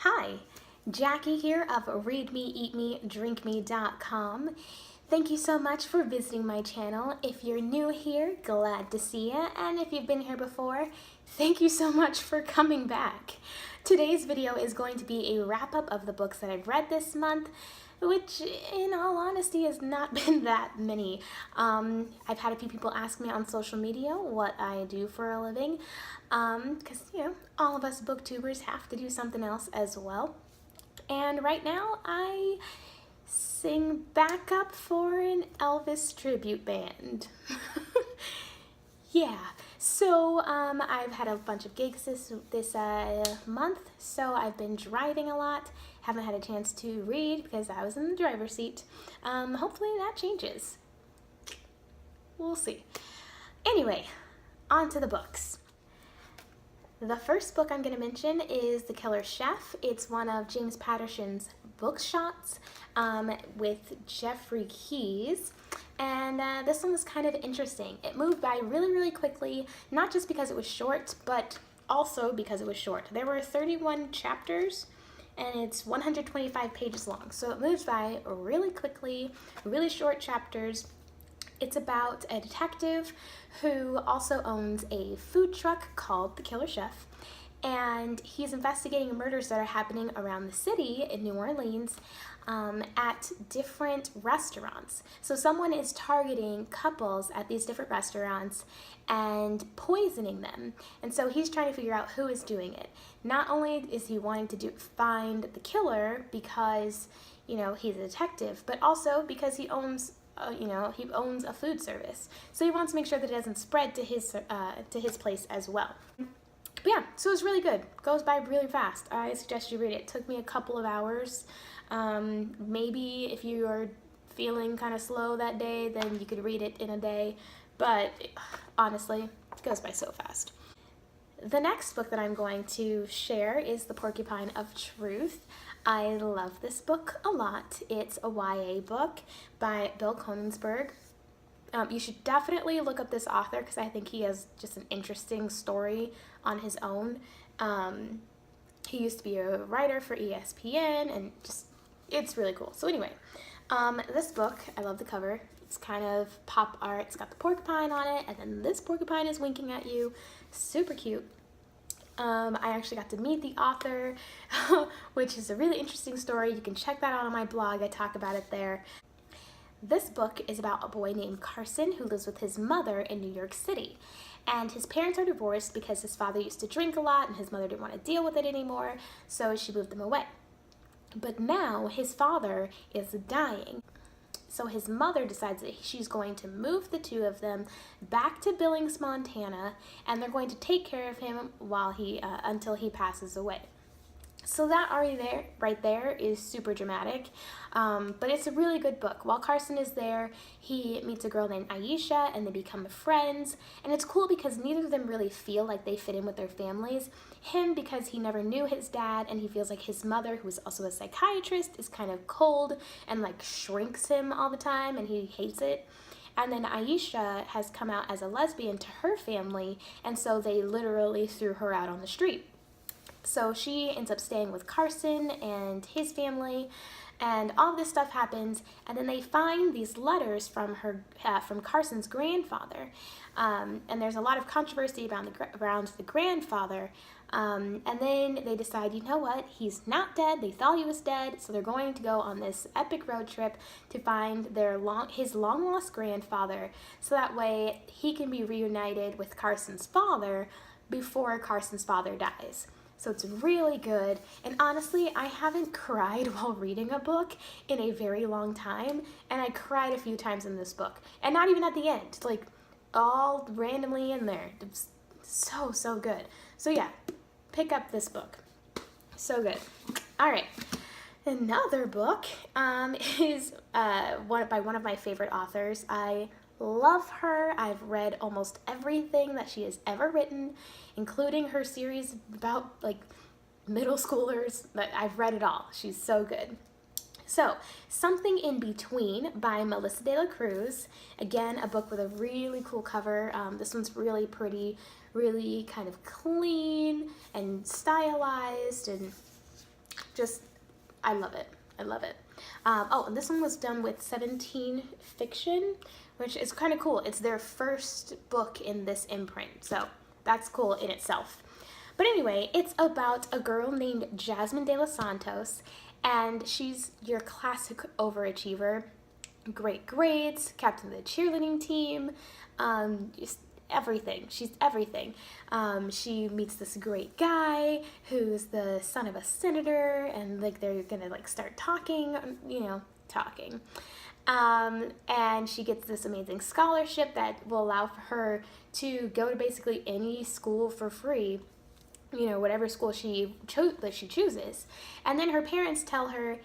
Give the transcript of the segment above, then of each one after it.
Hi, Jackie here of readmeeatmedrinkme.com. Thank you so much for visiting my channel. If you're new here, glad to see you, and if you've been here before, thank you so much for coming back. Today's video is going to be a wrap-up of the books that I've read this month, which in all honesty has not been that many. I've had a few people ask me on social media what I do for a living, because all of us booktubers have to do something else as well. And right now I sing backup for an Elvis tribute band. Yeah, so I've had a bunch of gigs this month, so I've been driving a lot. Haven't had a chance to read because I was in the driver's seat. Hopefully that changes. We'll see. Anyway, on to the books. The first book I'm going to mention is The Keller Chef. It's one of James Patterson's book shots with Jeffrey Keyes. And this one was kind of interesting. It moved by really, really quickly, not just because it was short, but also because it was short. There were 31 chapters, and it's 125 pages long. So it moves by really quickly, really short chapters. It's about a detective who also owns a food truck called the Keller Chef, and he's investigating murders that are happening around the city in New Orleans at different restaurants. So someone is targeting couples at these different restaurants and poisoning them. And so he's trying to figure out who is doing it. Not only is he wanting to find the killer because, he's a detective, but also because he owns he owns a food service. So he wants to make sure that it doesn't spread to his place as well. But yeah, so it's really good. Goes by really fast. I suggest you read it. It took me a couple of hours. Maybe if you are feeling kind of slow that day, then you could read it in a day. But honestly, it goes by so fast. The next book that I'm going to share is The Porcupine of Truth. I love this book a lot. It's a YA book by Bill Konigsberg. You should definitely look up this author because I think he has just an interesting story on his own. He used to be a writer for ESPN, and it's really cool. So anyway, this book, I love the cover. It's kind of pop art. It's got the porcupine on it, and then this porcupine is winking at you. Super cute. I actually got to meet the author, which is a really interesting story. You can check that out on my blog. I talk about it there. This book is about a boy named Carson who lives with his mother in New York City. And his parents are divorced because his father used to drink a lot and his mother didn't want to deal with it anymore, so she moved them away. But now his father is dying. So his mother decides that she's going to move the two of them back to Billings, Montana, and they're going to take care of him while until he passes away. So that right there is super dramatic, but it's a really good book. While Carson is there, he meets a girl named Aisha, and they become friends. And it's cool because neither of them really feel like they fit in with their families. Him because he never knew his dad, and he feels like his mother, who is also a psychiatrist, is kind of cold and shrinks him all the time, and he hates it. And then Aisha has come out as a lesbian to her family, and so they literally threw her out on the street. So she ends up staying with Carson and his family, and all this stuff happens, and then they find these letters from Carson's grandfather, and there's a lot of controversy around the grandfather, and then they decide, you know what, he's not dead. They thought he was dead, so they're going to go on this epic road trip to find his long-lost grandfather, so that way he can be reunited with Carson's father before Carson's father dies. So it's really good, and honestly, I haven't cried while reading a book in a very long time, and I cried a few times in this book, and not even at the end, all randomly in there. It's so good. So yeah, pick up this book. So good. All right. Another book is by one of my favorite authors. I love her. I've read almost everything that she has ever written, including her series about middle schoolers. But I've read it all. She's so good. So, Something in Between by Melissa De La Cruz. Again, a book with a really cool cover. This one's really pretty, really kind of clean and stylized, and Just, I love it. I love it. Oh, and this one was done with 17 Fiction, which is kind of cool. It's their first book in this imprint, so that's cool in itself. But anyway, it's about a girl named Jasmine De Los Santos, and she's your classic overachiever. Great grades, captain of the cheerleading team, just everything. She's everything. She meets this great guy who's the son of a senator, and like they're gonna like start talking, talking. And she gets this amazing scholarship that will allow for her to go to basically any school for free, whatever school she chooses. And then her parents tell her,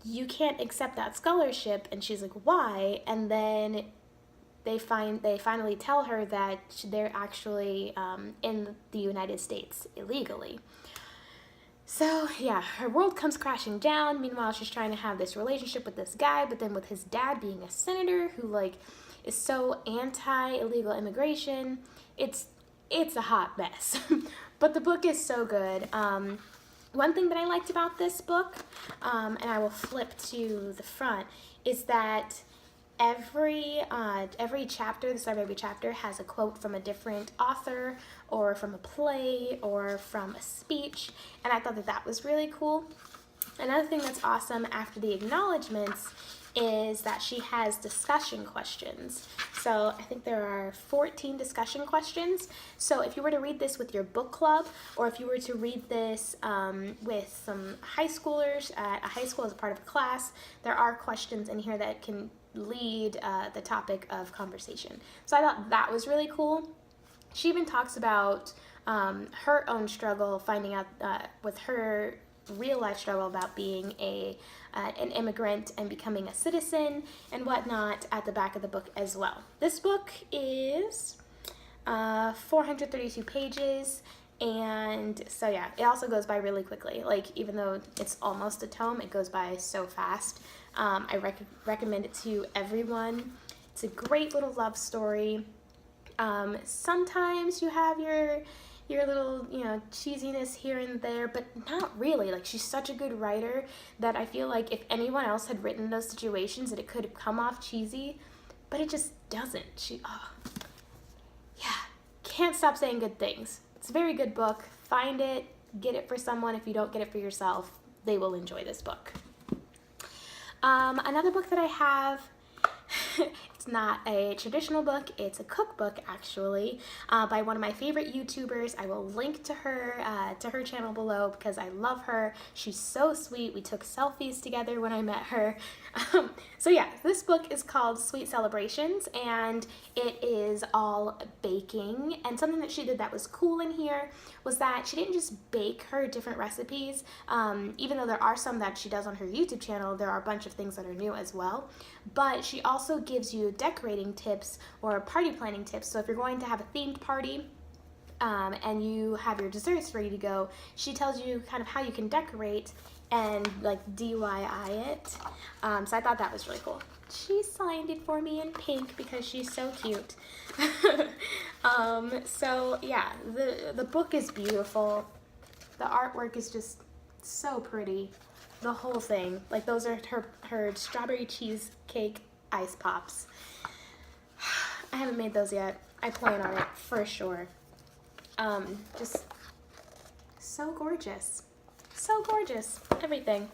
you can't accept that scholarship, and she's like, why? And then they finally tell her that they're actually in the United States illegally. So yeah, her world comes crashing down. Meanwhile, she's trying to have this relationship with this guy, but then with his dad being a senator who like is so anti-illegal immigration, it's a hot mess. But the book is so good. One thing that I liked about this book, and I will flip to the front, is that every chapter, the start of every chapter, has a quote from a different author or from a play or from a speech, and I thought that that was really cool. Another thing that's awesome after the acknowledgments is that she has discussion questions. So I think there are 14 discussion questions. So if you were to read this with your book club, or if you were to read this with some high schoolers at a high school as a part of a class, there are questions in here that can lead the topic of conversation. So I thought that was really cool. She even talks about her own struggle finding out with her real life struggle about being an immigrant and becoming a citizen and whatnot at the back of the book as well. This book is 432 pages, and so yeah, it also goes by really quickly. Like, even though it's almost a tome, it goes by so fast. I recommend it to everyone. It's a great little love story. Sometimes you have your little, cheesiness here and there, but not really. Like, she's such a good writer that I feel like if anyone else had written those situations, that it could have come off cheesy, but it just doesn't. Can't stop saying good things. It's a very good book. Find it, get it for someone. If you don't get it for yourself, they will enjoy this book. Another book that I have, it's not a traditional book, it's a cookbook actually, by one of my favorite YouTubers. I will link to her channel below because I love her. She's so sweet. We took selfies together when I met her. So yeah, this book is called Sweet Celebrations, and it is all baking. And something that she did that was cool in here was that she didn't just bake her different recipes. Even though there are some that she does on her YouTube channel, there are a bunch of things that are new as well. But she also gives you decorating tips or party planning tips. So if you're going to have a themed party, and you have your desserts ready to go, she tells you kind of how you can decorate and like DIY it. So I thought that was really cool. She signed it for me in pink because she's so cute. So yeah, the book is beautiful. The artwork is just so pretty. The whole thing. Like, those are her strawberry cheesecake ice pops. I haven't made those yet. I plan on it for sure. Just so gorgeous. So gorgeous. Everything.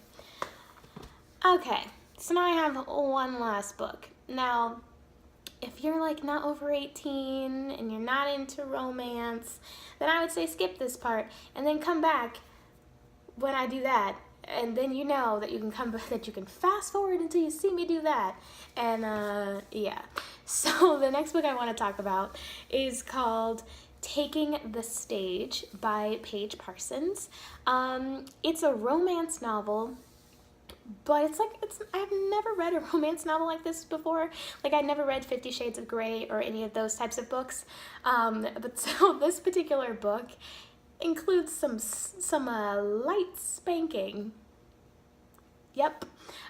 Okay, so now I have one last book. Now, if you're like not over 18 and you're not into romance, then I would say skip this part and then come back when I do that. And then you know that you can come back, that you can fast forward until you see me do that. And yeah. So the next book I want to talk about is called Taking the Stage by Paige Parsons. It's a romance novel, but I've never read a romance novel like this before. Like, I'd never read 50 Shades of Grey or any of those types of books. But so this particular book includes some light spanking. Yep.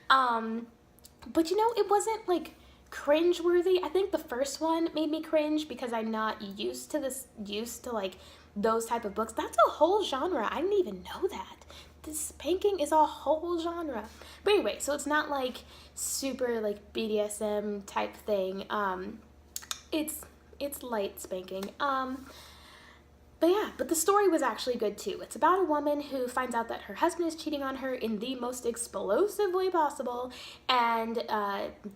But it wasn't like cringe-worthy. I think the first one made me cringe because I'm not used to like those type of books. That's a whole genre. I didn't even know that. this spanking is a whole genre. But anyway, so it's not like super like BDSM type thing. It's light spanking. But yeah, but the story was actually good too. It's about a woman who finds out that her husband is cheating on her in the most explosive way possible, and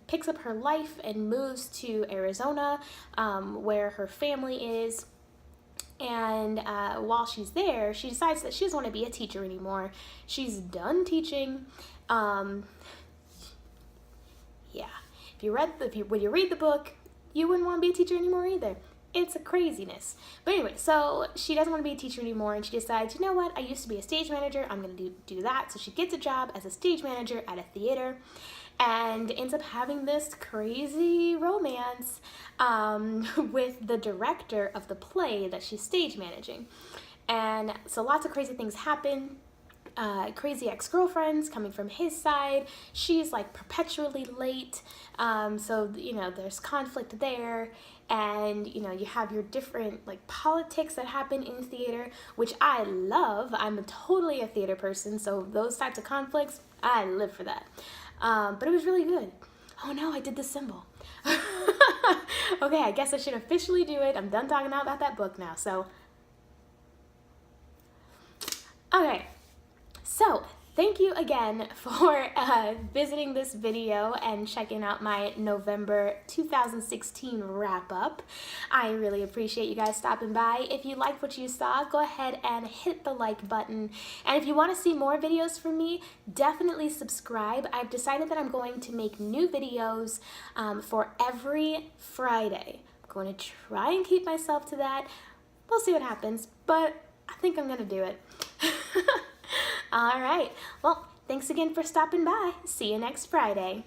picks up her life and moves to Arizona, where her family is. And while she's there, she decides that she doesn't want to be a teacher anymore. She's done teaching. Yeah, when you read the book, you wouldn't want to be a teacher anymore either. It's a craziness. But anyway, so she doesn't want to be a teacher anymore, and she decides, you know what, I used to be a stage manager, I'm going to do that. So she gets a job as a stage manager at a theater, and ends up having this crazy romance with the director of the play that she's stage managing. And so lots of crazy things happen. Crazy ex-girlfriends coming from his side. She's like perpetually late. So, you know, there's conflict there. And, you know, you have your different like politics that happen in theater, which I love. I'm totally a theater person. So those types of conflicts, I live for that. But it was really good. Oh no, I did the symbol. Okay, I guess I should officially do it. I'm done talking about that book now. So, okay. So, thank you again for visiting this video and checking out my November 2016 wrap-up. I really appreciate you guys stopping by. If you liked what you saw, go ahead and hit the like button. And if you want to see more videos from me, definitely subscribe. I've decided that I'm going to make new videos for every Friday. I'm going to try and keep myself to that. We'll see what happens, but I think I'm going to do it. All right. Well, thanks again for stopping by. See you next Friday.